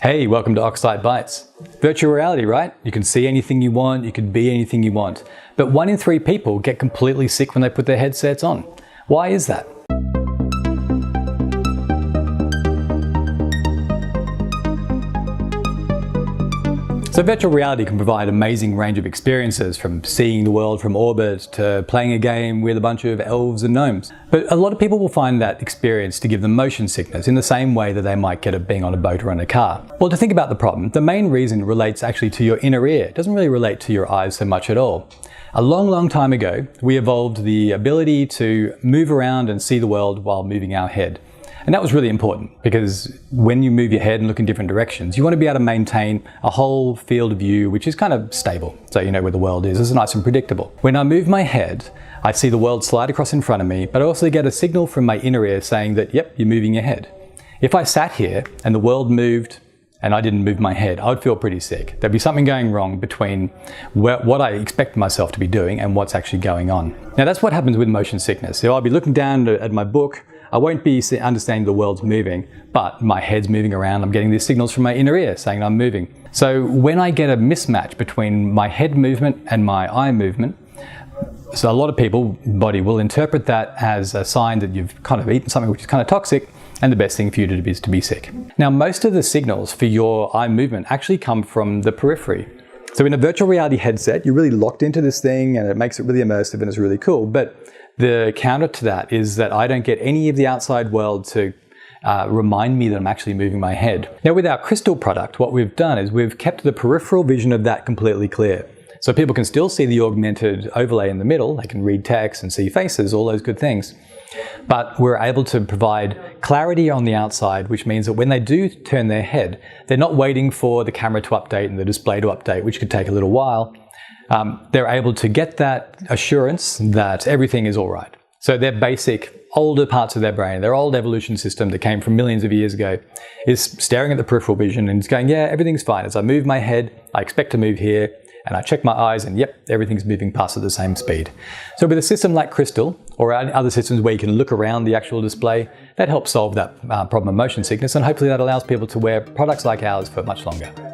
Hey, welcome to OXSIGHT Bites. Virtual reality, right? You can see anything you want, you can be anything you want. But 1 in 3 people get completely sick when they put their headsets on. Why is that? So virtual reality can provide an amazing range of experiences, from seeing the world from orbit to playing a game with a bunch of elves and gnomes. But a lot of people will find that experience to give them motion sickness in the same way that they might get it being on a boat or in a car. Well, to think about the problem, the main reason relates actually to your inner ear. It doesn't really relate to your eyes so much at all. A long time ago, we evolved the ability to move around and see the world while moving our head. And that was really important, because when you move your head and look in different directions, you want to be able to maintain a whole field of view which is kind of stable, so you know where the world is. It's nice and predictable. When I move my head, I see the world slide across in front of me, but I also get a signal from my inner ear saying that, yep, you're moving your head. If I sat here and the world moved and I didn't move my head, I would feel pretty sick. There'd be something going wrong between what I expect myself to be doing and what's actually going on. Now that's what happens with motion sickness. So I'll be looking down at my book, I won't be understanding the world's moving, but my head's moving around. I'm getting these signals from my inner ear saying I'm moving. So when I get a mismatch between my head movement and my eye movement, so a lot of people, body will interpret that as a sign that you've kind of eaten something which is kind of toxic, and the best thing for you to do is to be sick. Now, most of the signals for your eye movement actually come from the periphery. So in a virtual reality headset, you're really locked into this thing and it makes it really immersive and it's really cool. But the counter to that is that I don't get any of the outside world to remind me that I'm actually moving my head. Now with our Crystal product, what we've done is we've kept the peripheral vision of that completely clear. So people can still see the augmented overlay in the middle, they can read text and see faces, all those good things. But we're able to provide clarity on the outside, which means that when they do turn their head, they're not waiting for the camera to update and the display to update, which could take a little while. They're able to get that assurance that everything is all right. So their basic older parts of their brain, their old evolution system that came from millions of years ago, is staring at the peripheral vision and it's going, yeah, everything's fine. As I move my head, I expect to move here, and I check my eyes and yep, everything's moving past at the same speed. So with a system like Crystal, or other systems where you can look around the actual display, that helps solve that problem of motion sickness, and hopefully that allows people to wear products like ours for much longer.